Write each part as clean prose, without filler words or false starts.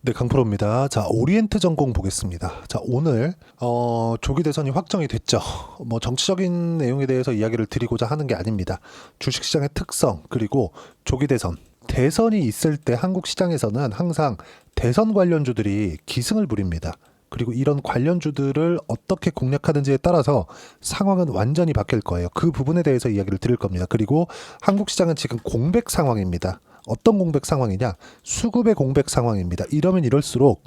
네, 강프로입니다. 자, 오리엔트 전공 보겠습니다. 자, 오늘 조기 대선이 확정이 됐죠. 뭐 정치적인 내용에 대해서 이야기를 드리고자 하는 게 아닙니다. 주식시장의 특성 그리고 조기 대선. 대선이 있을 때 한국 시장에서는 항상 대선 관련주들이 기승을 부립니다. 그리고 이런 관련주들을 어떻게 공략하는지에 따라서 상황은 완전히 바뀔 거예요. 그 부분에 대해서 이야기를 드릴 겁니다. 그리고 한국 시장은 지금 공백 상황입니다. 어떤 공백 상황이냐? 수급의 공백 상황입니다. 이러면 이럴수록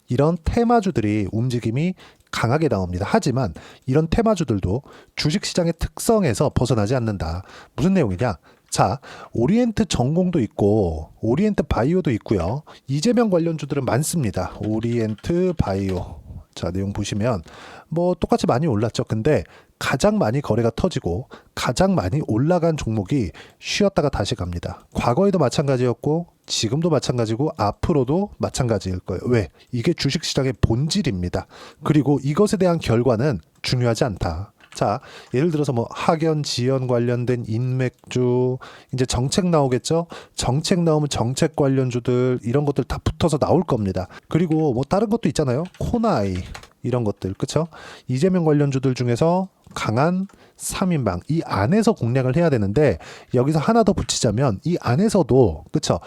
이런 테마주들이 움직임이 강하게 나옵니다. 하지만 이런 테마주들도 주식시장의 특성에서 벗어나지 않는다. 무슨 내용이냐? 자, 오리엔트 전공도 있고 오리엔트 바이오도 있고요. 이재명 관련주들은 많습니다. 오리엔트 바이오. 자, 내용 보시면 뭐 똑같이 많이 올랐죠. 근데 가장 많이 거래가 터지고 가장 많이 올라간 종목이 쉬었다가 다시 갑니다. 과거에도 마찬가지였고 지금도 마찬가지고 앞으로도 마찬가지일 거예요. 왜? 이게 주식시장의 본질입니다. 그리고 이것에 대한 결과는 중요하지 않다. 자, 예를 들어서 뭐 학연, 지연 관련된 인맥주, 이제 정책 나오겠죠? 정책 나오면 정책 관련주들 이런 것들 다 붙어서 나올 겁니다. 그리고 뭐 다른 것도 있잖아요. 코나이 이런 것들, 그쵸? 이재명 관련주들 중에서 강한 3인방 이 안에서 공략을 해야 되는데 여기서 하나 더 붙이자면 이 안에서도 그쵸?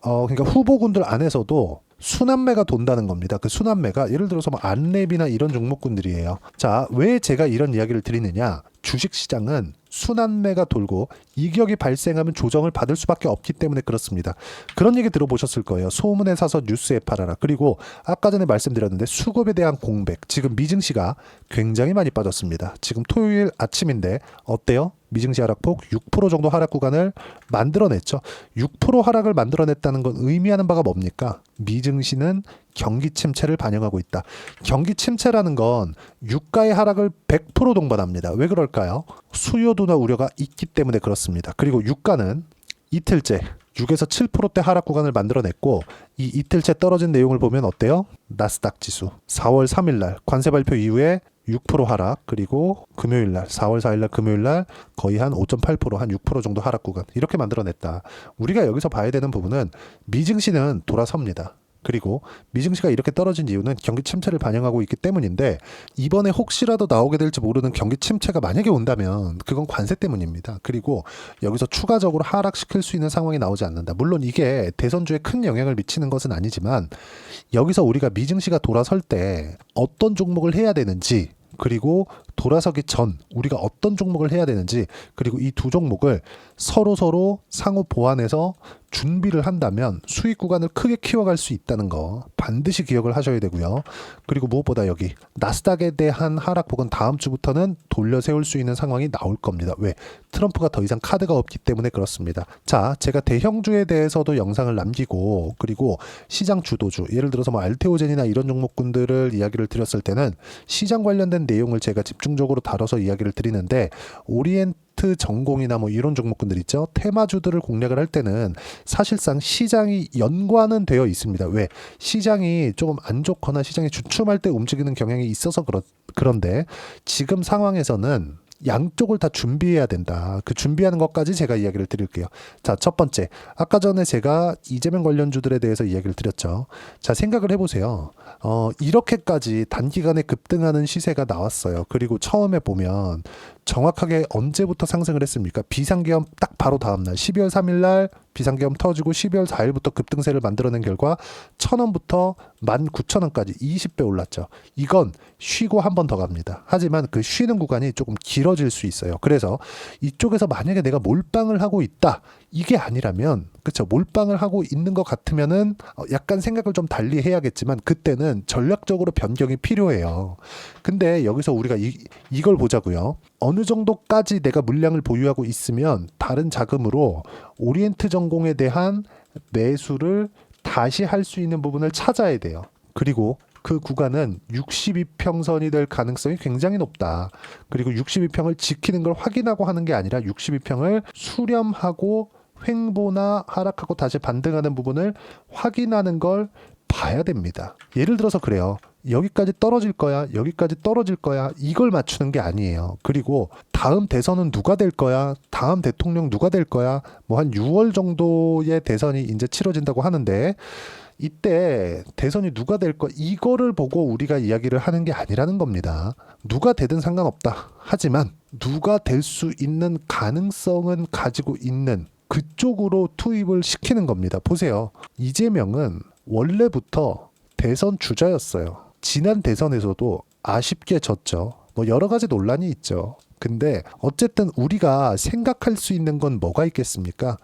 그러니까 후보군들 안에서도 순환매가 돈다는 겁니다. 그 순환매가 예를 들어서 뭐 안랩이나 이런 종목군들이에요. 자, 왜 제가 이런 이야기를 드리느냐? 주식시장은 순환매가 돌고 이격이 발생하면 조정을 받을 수밖에 없기 때문에 그렇습니다. 그런 얘기 들어보셨을 거예요. 소문에 사서 뉴스에 팔아라. 그리고 아까 전에 말씀드렸는데 수급에 대한 공백. 지금 미증시가 굉장히 많이 빠졌습니다. 지금 토요일 아침인데 어때요? 미증시 하락폭 6% 정도 하락 구간을 만들어냈죠. 6% 하락을 만들어냈다는 건 의미하는 바가 뭡니까? 미증시는 경기 침체를 반영하고 있다. 경기 침체라는 건 유가의 하락을 100% 동반합니다. 왜 그럴까요? 수요도나 우려가 있기 때문에 그렇습니다. 그리고 유가는 이틀째 6에서 7%대 하락 구간을 만들어냈고 이 이틀째 떨어진 내용을 보면 어때요? 나스닥 지수 4월 3일 날 관세 발표 이후에 6% 하락, 그리고 금요일 날 4월 4일 날 금요일 날 거의 한 5.8%, 한 6% 정도 하락 구간 이렇게 만들어냈다. 우리가 여기서 봐야 되는 부분은 미증시는 돌아섭니다. 그리고 미증시가 이렇게 떨어진 이유는 경기 침체를 반영하고 있기 때문인데 이번에 혹시라도 나오게 될지 모르는 경기 침체가 만약에 온다면 그건 관세 때문입니다. 그리고 여기서 추가적으로 하락시킬 수 있는 상황이 나오지 않는다. 물론 이게 대선주에 큰 영향을 미치는 것은 아니지만 여기서 우리가 미증시가 돌아설 때 어떤 종목을 해야 되는지 그리고 돌아서기 전 우리가 어떤 종목을 해야 되는지 그리고 이 두 종목을 서로 상호 보완해서 준비를 한다면 수익 구간을 크게 키워갈 수 있다는 거 반드시 기억을 하셔야 되고요. 그리고 무엇보다 여기 나스닥에 대한 하락폭은 다음 주부터는 돌려 세울 수 있는 상황이 나올 겁니다. 왜? 트럼프가 더 이상 카드가 없기 때문에 그렇습니다. 자, 제가 대형주에 대해서도 영상을 남기고 그리고 시장 주도주 예를 들어서 뭐 알테오젠이나 이런 종목군들을 이야기를 드렸을 때는 시장 관련된 내용을 제가 집중적으로 다뤄서 이야기를 드리는데 오리엔트 전공이나 뭐 이런 종목군들 있죠. 테마주들을 공략을 할 때는 사실상 시장이 연관은 되어 있습니다. 왜? 시장이 조금 안 좋거나 시장이 주춤할 때 움직이는 경향이 있어서 그런데 지금 상황에서는 양쪽을 다 준비해야 된다. 그 준비하는 것까지 제가 이야기를 드릴게요. 자, 첫 번째. 아까 전에 제가 이재명 관련주들에 대해서 이야기를 드렸죠. 자, 생각을 해보세요. 이렇게까지 단기간에 급등하는 시세가 나왔어요. 그리고 처음에 보면 정확하게 언제부터 상승을 했습니까? 비상계엄 딱 바로 다음날 12월 3일 날 비상계엄 터지고 12월 4일부터 급등세를 만들어낸 결과 1,000원부터 19,000원까지 20배 올랐죠. 이건 쉬고 한 번 더 갑니다. 하지만 그 쉬는 구간이 조금 길어질 수 있어요. 그래서 이쪽에서 만약에 내가 몰빵을 하고 있다. 이게 아니라면 그렇죠. 몰빵을 하고 있는 것 같으면은 약간 생각을 좀 달리 해야겠지만 그때는 전략적으로 변경이 필요해요. 근데 여기서 우리가 이걸 보자고요. 어느 정도까지 내가 물량을 보유하고 있으면 다른 자금으로 오리엔트 전공에 대한 매수를 다시 할 수 있는 부분을 찾아야 돼요. 그리고 그 구간은 62평선이 될 가능성이 굉장히 높다. 그리고 62평을 지키는 걸 확인하고 하는 게 아니라 62평을 수렴하고 횡보나 하락하고 다시 반등하는 부분을 확인하는 걸 봐야 됩니다. 예를 들어서 그래요. 여기까지 떨어질 거야, 여기까지 떨어질 거야, 이걸 맞추는 게 아니에요. 그리고 다음 대선은 누가 될 거야, 다음 대통령 누가 될 거야, 뭐 한 6월 정도의 대선이 이제 치러진다고 하는데 이때 대선이 누가 될 거 이거를 보고 우리가 이야기를 하는 게 아니라는 겁니다. 누가 되든 상관없다. 하지만 누가 될 수 있는 가능성은 가지고 있는 그쪽으로 투입을 시키는 겁니다. 보세요. 이재명은 원래부터 대선 주자였어요. 지난 대선에서도 아쉽게 졌죠. 뭐 여러 가지 논란이 있죠. 근데 어쨌든 우리가 생각할 수 있는 건 뭐가 있겠습니까?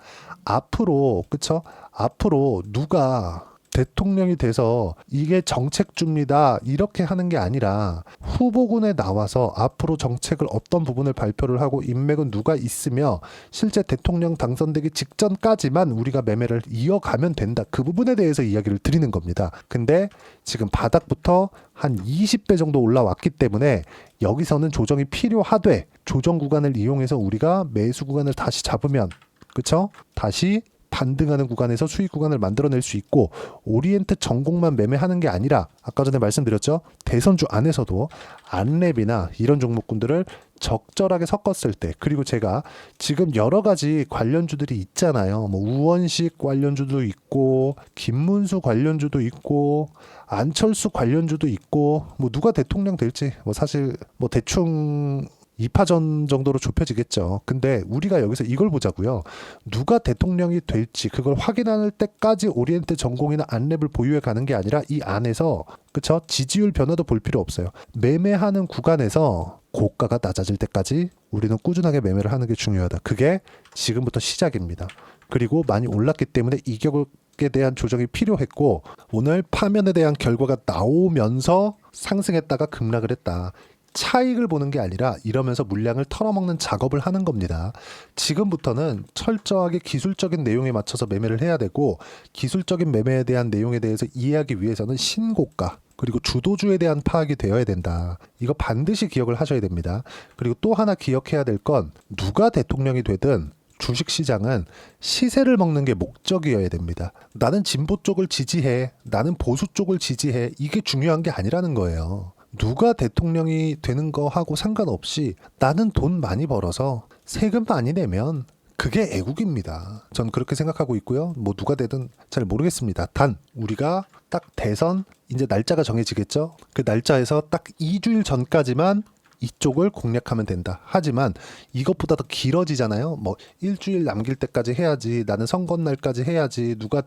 앞으로 그쵸? 앞으로 누가 대통령이 돼서 이게 정책주입니다. 이렇게 하는 게 아니라 후보군에 나와서 앞으로 정책을 어떤 부분을 발표를 하고 인맥은 누가 있으며 실제 대통령 당선되기 직전까지만 우리가 매매를 이어가면 된다. 그 부분에 대해서 이야기를 드리는 겁니다. 근데 지금 바닥부터 한 20배 정도 올라왔기 때문에 여기서는 조정이 필요하되 조정 구간을 이용해서 우리가 매수 구간을 다시 잡으면 그쵸? 다시 반등하는 구간에서 수익 구간을 만들어낼 수 있고 오리엔트 전공만 매매하는 게 아니라 아까 전에 말씀드렸죠. 대선주 안에서도 안랩이나 이런 종목군들을 적절하게 섞었을 때 그리고 제가 지금 여러 가지 관련주들이 있잖아요. 뭐 우원식 관련주도 있고 김문수 관련주도 있고 안철수 관련주도 있고 뭐 누가 대통령 될지 뭐 사실 뭐 대충 2파전 정도로 좁혀지겠죠. 근데 우리가 여기서 이걸 보자고요. 누가 대통령이 될지 그걸 확인할 때까지 오리엔트 전공이나 안랩을 보유해 가는 게 아니라 이 안에서 그쵸? 지지율 변화도 볼 필요 없어요. 매매하는 구간에서 고가가 낮아질 때까지 우리는 꾸준하게 매매를 하는 게 중요하다. 그게 지금부터 시작입니다. 그리고 많이 올랐기 때문에 이격에 대한 조정이 필요했고 오늘 파면에 대한 결과가 나오면서 상승했다가 급락을 했다. 차익을 보는 게 아니라 이러면서 물량을 털어먹는 작업을 하는 겁니다. 지금부터는 철저하게 기술적인 내용에 맞춰서 매매를 해야 되고 기술적인 매매에 대한 내용에 대해서 이해하기 위해서는 신고가 그리고 주도주에 대한 파악이 되어야 된다. 이거 반드시 기억을 하셔야 됩니다. 그리고 또 하나 기억해야 될 건 누가 대통령이 되든 주식시장은 시세를 먹는 게 목적이어야 됩니다. 나는 진보 쪽을 지지해. 나는 보수 쪽을 지지해. 이게 중요한 게 아니라는 거예요. 누가 대통령이 되는 거하고 상관없이 나는 돈 많이 벌어서 세금 많이 내면 그게 애국입니다. 전 그렇게 생각하고 있고요. 뭐 누가 되든 잘 모르겠습니다. 단 우리가 딱 대선 이제 날짜가 정해지겠죠. 그 날짜에서 딱 2주일 전까지만 이쪽을 공략하면 된다. 하지만 이것보다 더 길어지잖아요. 뭐 일주일 남길 때까지 해야지. 나는 선거 날까지 해야지. 누가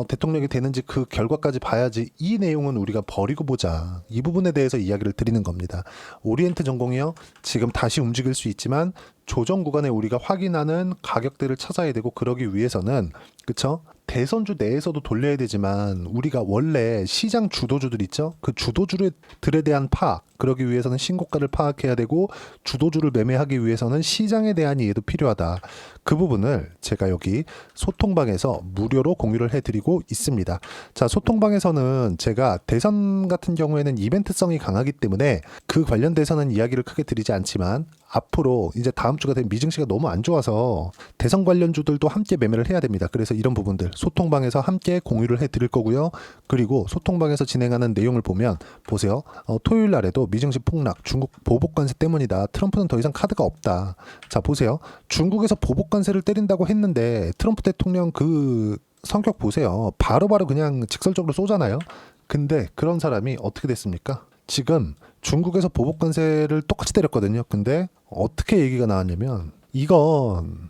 대통령이 되는지 그 결과까지 봐야지. 이 내용은 우리가 버리고 보자. 이 부분에 대해서 이야기를 드리는 겁니다. 오리엔트 전공이요. 지금 다시 움직일 수 있지만 조정 구간에 우리가 확인하는 가격대를 찾아야 되고 그러기 위해서는 그쵸? 대선주 내에서도 돌려야 되지만 우리가 원래 시장 주도주들 있죠? 그 주도주들에 대한 파악 그러기 위해서는 신고가를 파악해야 되고 주도주를 매매하기 위해서는 시장에 대한 이해도 필요하다. 그 부분을 제가 여기 소통방에서 무료로 공유를 해드리고 있습니다. 자, 소통방에서는 제가 대선 같은 경우에는 이벤트성이 강하기 때문에 그 관련돼서는 이야기를 크게 드리지 않지만 앞으로 이제 다음 주가 되면 미증시가 너무 안 좋아서 대선 관련주들도 함께 매매를 해야 됩니다. 그래서 이런 부분들 소통방에서 함께 공유를 해드릴 거고요. 그리고 소통방에서 진행하는 내용을 보면 보세요. 토요일 날에도 미증시 폭락, 중국 보복관세 때문이다. 트럼프는 더 이상 카드가 없다. 자, 보세요. 중국에서 보복관세를 때린다고 했는데 트럼프 대통령 그 성격 보세요. 바로바로 그냥 직설적으로 쏘잖아요. 근데 그런 사람이 어떻게 됐습니까? 지금 중국에서 보복관세를 똑같이 때렸거든요. 근데 어떻게 얘기가 나왔냐면 이건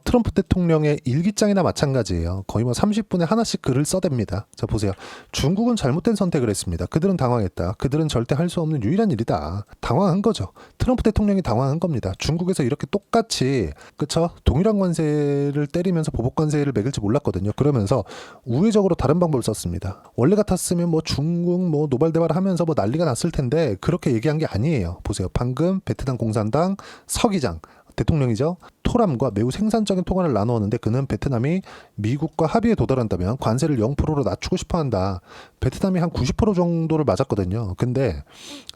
트럼프 대통령의 일기장이나 마찬가지예요. 거의 뭐 30분에 하나씩 글을 써댑니다. 자, 보세요. 중국은 잘못된 선택을 했습니다. 그들은 당황했다. 그들은 절대 할 수 없는 유일한 일이다. 당황한 거죠. 트럼프 대통령이 당황한 겁니다. 중국에서 이렇게 똑같이 그쵸? 동일한 관세를 때리면서 보복관세를 매길지 몰랐거든요. 그러면서 우회적으로 다른 방법을 썼습니다. 원래 같았으면 뭐 중국 뭐 노발대발 하면서 뭐 난리가 났을 텐데 그렇게 얘기한 게 아니에요. 보세요. 방금 베트남 공산당 서기장 대통령이죠. 토람과 매우 생산적인 통화를 나누었는데 그는 베트남이 미국과 합의에 도달한다면 관세를 0%로 낮추고 싶어한다. 베트남이 한 90% 정도를 맞았거든요. 근데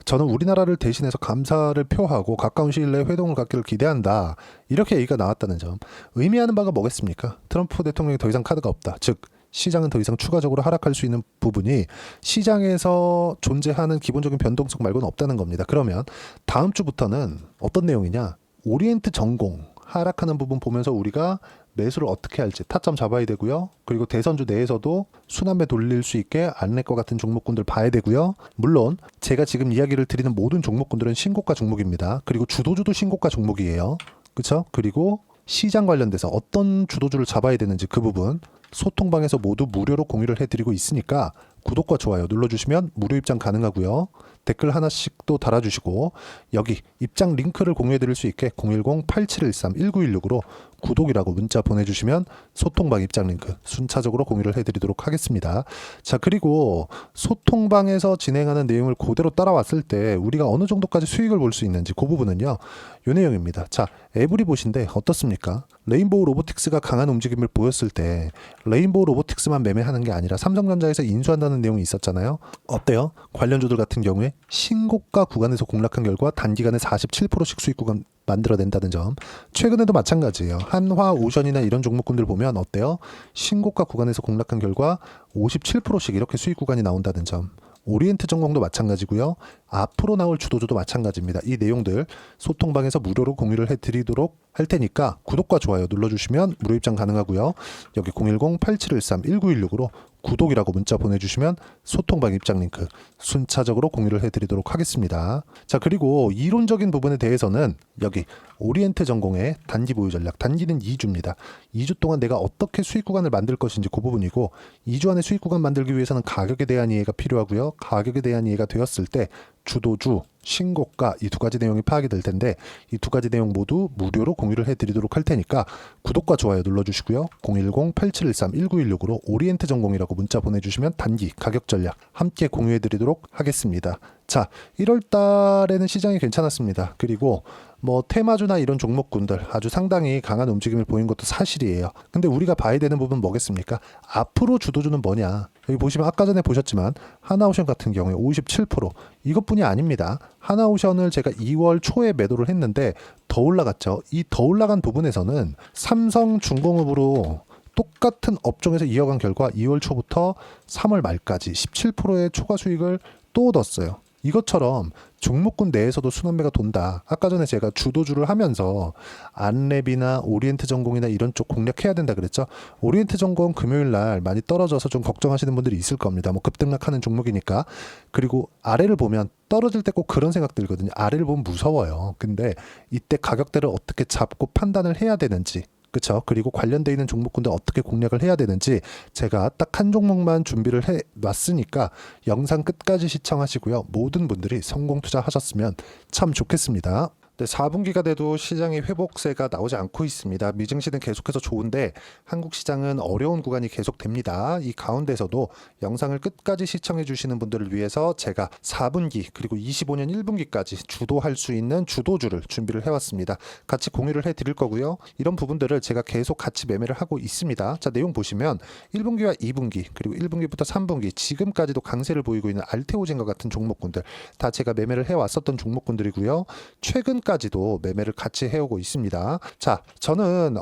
저는 우리나라를 대신해서 감사를 표하고 가까운 시일 내에 회동을 갖기를 기대한다. 이렇게 얘기가 나왔다는 점. 의미하는 바가 뭐겠습니까? 트럼프 대통령이 더 이상 카드가 없다. 즉 시장은 더 이상 추가적으로 하락할 수 있는 부분이 시장에서 존재하는 기본적인 변동성 말고는 없다는 겁니다. 그러면 다음 주부터는 어떤 내용이냐? 오리엔트 전공 하락하는 부분 보면서 우리가 매수를 어떻게 할지 타점 잡아야 되고요. 그리고 대선주 내에서도 순환매 돌릴 수 있게 안내과 같은 종목군들 봐야 되고요. 물론 제가 지금 이야기를 드리는 모든 종목군들은 신고가 종목입니다. 그리고 주도주도 신고가 종목이에요. 그렇죠? 그리고 시장 관련돼서 어떤 주도주를 잡아야 되는지 그 부분 소통방에서 모두 무료로 공유를 해드리고 있으니까 구독과 좋아요 눌러주시면 무료 입장 가능하고요. 댓글 하나씩 또 달아주시고 여기 입장 링크를 공유해드릴 수 있게 010-8713-1916으로 구독이라고 문자 보내주시면 소통방 입장 링크 순차적으로 공유를 해드리도록 하겠습니다. 자, 그리고 소통방에서 진행하는 내용을 그대로 따라왔을 때 우리가 어느 정도까지 수익을 볼 수 있는지 그 부분은요, 요 내용입니다. 자, 에브리 보신데 어떻습니까? 레인보우 로보틱스가 강한 움직임을 보였을 때 레인보우 로보틱스만 매매하는 게 아니라 삼성전자에서 인수한다는 내용이 있었잖아요. 어때요? 관련주들 같은 경우에 신고가 구간에서 공략한 결과 단기간에 47%씩 수익 구간 만들어낸다는 점. 최근에도 마찬가지예요. 한화오션이나 이런 종목군들 보면 어때요? 신고가 구간에서 공략한 결과 57%씩 이렇게 수익 구간이 나온다는 점. 오리엔트 전공도 마찬가지고요. 앞으로 나올 주도주도 마찬가지입니다. 이 내용들 소통방에서 무료로 공유를 해드리도록 할 테니까 구독과 좋아요 눌러주시면 무료 입장 가능하고요. 여기 010-8713-1916으로 구독이라고 문자 보내주시면 소통방 입장 링크 순차적으로 공유를 해드리도록 하겠습니다. 자, 그리고 이론적인 부분에 대해서는 여기 오리엔트 전공의 단기 보유 전략, 단기는 2주입니다. 2주 동안 내가 어떻게 수익 구간을 만들 것인지 그 부분이고 2주 안에 수익 구간 만들기 위해서는 가격에 대한 이해가 필요하고요. 가격에 대한 이해가 되었을 때 주도주, 신고가 이 두 가지 내용이 파악이 될 텐데 이 두 가지 내용 모두 무료로 공유를 해드리도록 할 테니까 구독과 좋아요 눌러주시고요. 010-8713-1916으로 오리엔트 전공이라고 문자 보내주시면 단기 가격 전략 함께 공유해드리도록 하겠습니다. 자, 1월 달에는 시장이 괜찮았습니다. 그리고 뭐 테마주나 이런 종목군들 아주 상당히 강한 움직임을 보인 것도 사실이에요. 근데 우리가 봐야 되는 부분 뭐겠습니까? 앞으로 주도주는 뭐냐? 여기 보시면 아까 전에 보셨지만 하나오션 같은 경우에 57% 이것뿐이 아닙니다. 하나오션을 제가 2월 초에 매도를 했는데 더 올라갔죠. 이 더 올라간 부분에서는 삼성중공업으로 똑같은 업종에서 이어간 결과 2월 초부터 3월 말까지 17%의 초과 수익을 또 얻었어요. 이것처럼 종목군 내에서도 순환매가 돈다. 아까 전에 제가 주도주를 하면서 안랩이나 오리엔트 전공이나 이런 쪽 공략해야 된다 그랬죠. 오리엔트 전공 금요일 날 많이 떨어져서 좀 걱정하시는 분들이 있을 겁니다. 뭐 급등락하는 종목이니까. 그리고 아래를 보면 떨어질 때 꼭 그런 생각 들거든요. 아래를 보면 무서워요. 근데 이때 가격대를 어떻게 잡고 판단을 해야 되는지, 그렇죠. 그리고 관련돼 있는 종목군들 어떻게 공략을 해야 되는지 제가 딱 한 종목만 준비를 해 놨으니까 영상 끝까지 시청하시고요. 모든 분들이 성공 투자하셨으면 참 좋겠습니다. 네, 4분기가 돼도 시장의 회복세가 나오지 않고 있습니다. 미증시는 계속해서 좋은데 한국 시장은 어려운 구간이 계속됩니다. 이 가운데서도 영상을 끝까지 시청해 주시는 분들을 위해서 제가 4분기 그리고 25년 1분기까지 주도할 수 있는 주도주를 준비를 해왔습니다. 같이 공유를 해드릴 거고요. 이런 부분들을 제가 계속 같이 매매를 하고 있습니다. 자, 내용 보시면 1분기와 2분기 그리고 1분기부터 3분기 지금까지도 강세를 보이고 있는 알테오젠과 같은 종목군들 다 제가 매매를 해왔었던 종목군들이고요. 최근까지도 매매를 같이 해오고 있습니다. 자, 저는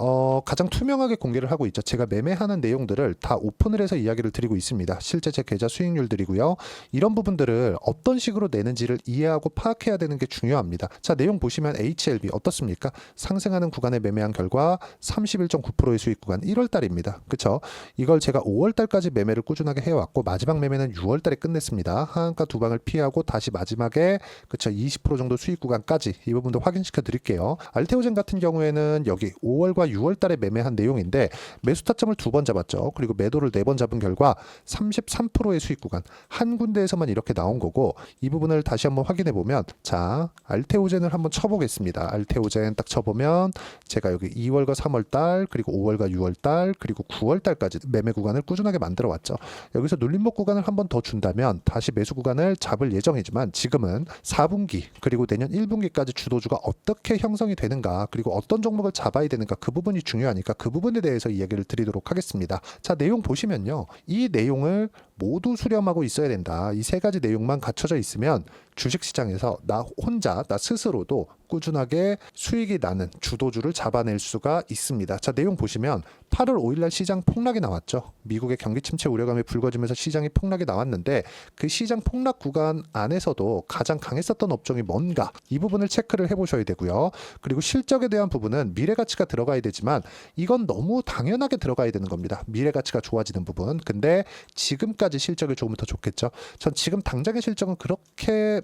가장 투명하게 공개를 하고 있죠. 제가 매매하는 내용들을 다 오픈을 해서 이야기를 드리고 있습니다. 실제 제 계좌 수익률들이고요. 이런 부분들을 어떤 식으로 내는지를 이해하고 파악해야 되는 게 중요합니다. 자, 내용 보시면 HLB 어떻습니까? 상승하는 구간에 매매한 결과 31.9%의 수익 구간 1월 달입니다. 그렇죠? 이걸 제가 5월 달까지 매매를 꾸준하게 해왔고 마지막 매매는 6월 달에 끝냈습니다. 하한가 두 방을 피하고 다시 마지막에 그렇죠, 20% 정도 수익 구간까지 이 부분도 확인시켜 드릴게요. 알테오젠 같은 경우에는 여기 5월과 6월 달에 매매한 내용인데 매수 타점을 2번 잡았죠. 그리고 매도를 4번 잡은 결과 33%의 수익 구간 한 군데에서만 이렇게 나온 거고 이 부분을 다시 한번 확인해 보면 자, 알테오젠을 한번 쳐보겠습니다. 알테오젠 딱 쳐보면 제가 여기 2월과 3월 달 그리고 5월과 6월 달 그리고 9월 달까지 매매 구간을 꾸준하게 만들어 왔죠. 여기서 눌림목 구간을 한번 더 준다면 다시 매수 구간을 잡을 예정이지만 지금은 4분기 그리고 내년 1분기까지 주도주가 어떻게 형성이 되는가 그리고 어떤 종목을 잡아야 되는가 그 부분이 중요하니까 그 부분에 대해서 이야기를 드리도록 하겠습니다. 자, 내용 보시면요. 이 내용을 모두 수렴하고 있어야 된다. 이 세 가지 내용만 갖춰져 있으면 주식시장에서 나 혼자, 나 스스로도 꾸준하게 수익이 나는 주도주를 잡아낼 수가 있습니다. 자, 내용 보시면 8월 5일날 시장 폭락이 나왔죠. 미국의 경기 침체 우려감이 불거지면서 시장이 폭락이 나왔는데 그 시장 폭락 구간 안에서도 가장 강했었던 업종이 뭔가, 이 부분을 체크를 해보셔야 되고요. 그리고 실적에 대한 부분은 미래가치가 들어가야 되지만 이건 너무 당연하게 들어가야 되는 겁니다. 미래가치가 좋아지는 부분. 근데 지금까지 실적이 조금 더 좋겠죠. 전 지금 당장의 실적은 그렇게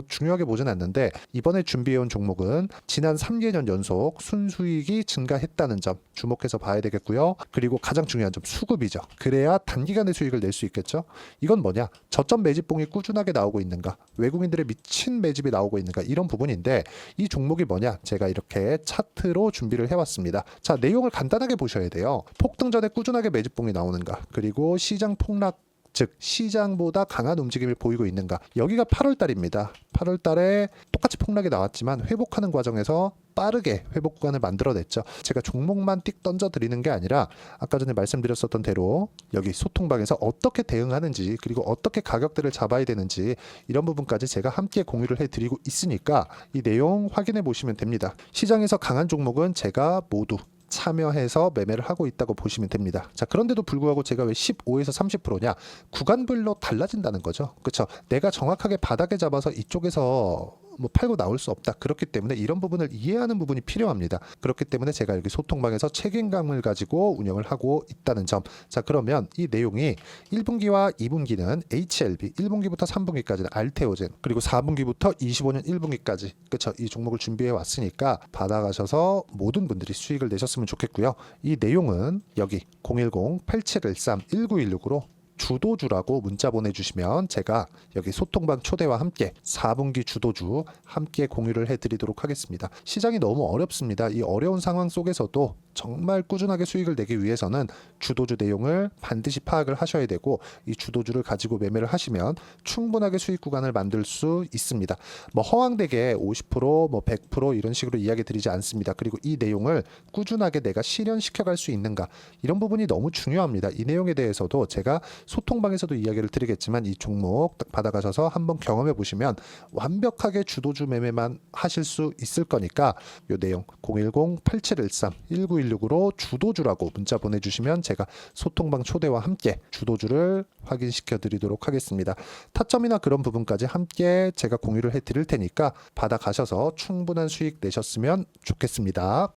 중요하게 보진 않는데, 이번에 준비해온 종목은 지난 3개년 연속 순수익이 증가했다는 점 주목해서 봐야 되겠고요. 그리고 가장 중요한 점, 수급이죠. 그래야 단기간에 수익을 낼 수 있겠죠. 이건 뭐냐? 저점 매집봉이 꾸준하게 나오고 있는가, 외국인들의 미친 매집이 나오고 있는가, 이런 부분인데 이 종목이 뭐냐? 제가 이렇게 차트로 준비를 해왔습니다. 자, 내용을 간단하게 보셔야 돼요. 폭등 전에 꾸준하게 매집봉이 나오는가, 그리고 시장 폭락, 즉 시장보다 강한 움직임을 보이고 있는가. 여기가 8월 달입니다. 8월 달에 똑같이 폭락이 나왔지만 회복하는 과정에서 빠르게 회복 구간을 만들어냈죠. 제가 종목만 띡 던져 드리는 게 아니라 아까 전에 말씀드렸었던 대로 여기 소통방에서 어떻게 대응하는지, 그리고 어떻게 가격대를 잡아야 되는지, 이런 부분까지 제가 함께 공유를 해드리고 있으니까 이 내용 확인해 보시면 됩니다. 시장에서 강한 종목은 제가 모두 참여해서 매매를 하고 있다고 보시면 됩니다. 자, 그런데도 불구하고 제가 왜 15에서 30%냐? 구간별로 달라진다는 거죠. 그렇죠? 내가 정확하게 바닥에 잡아서 이쪽에서 팔고 나올 수 없다. 그렇기 때문에 이런 부분을 이해하는 부분이 필요합니다. 그렇기 때문에 제가 여기 소통방에서 책임감을 가지고 운영을 하고 있다는 점. 자, 그러면 이 내용이 1분기와 2분기는 HLB, 1분기부터 3분기까지는 알테오젠, 그리고 4분기부터 25년 1분기까지, 그렇죠? 이 종목을 준비해 왔으니까 받아가셔서 모든 분들이 수익을 내셨으면 좋겠고요. 이 내용은 여기 010-8713-1916으로 주도주라고 문자 보내주시면 제가 여기 소통방 초대와 함께 4분기 주도주 함께 공유를 해드리도록 하겠습니다. 시장이 너무 어렵습니다. 이 어려운 상황 속에서도 정말 꾸준하게 수익을 내기 위해서는 주도주 내용을 반드시 파악을 하셔야 되고, 이 주도주를 가지고 매매를 하시면 충분하게 수익 구간을 만들 수 있습니다. 허황되게 50%, 100% 이런 식으로 이야기 드리지 않습니다. 그리고 이 내용을 꾸준하게 내가 실현시켜 갈 수 있는가, 이런 부분이 너무 중요합니다. 이 내용에 대해서도 제가 소통방에서도 이야기를 드리겠지만 이 종목 딱 받아가셔서 한번 경험해 보시면 완벽하게 주도주 매매만 하실 수 있을 거니까 이 내용 010-8713-1916으로 주도주라고 문자 보내주시면 제가 소통방 초대와 함께 주도주를 확인시켜 드리도록 하겠습니다. 타점이나 그런 부분까지 함께 제가 공유를 해 드릴 테니까 받아가셔서 충분한 수익 내셨으면 좋겠습니다.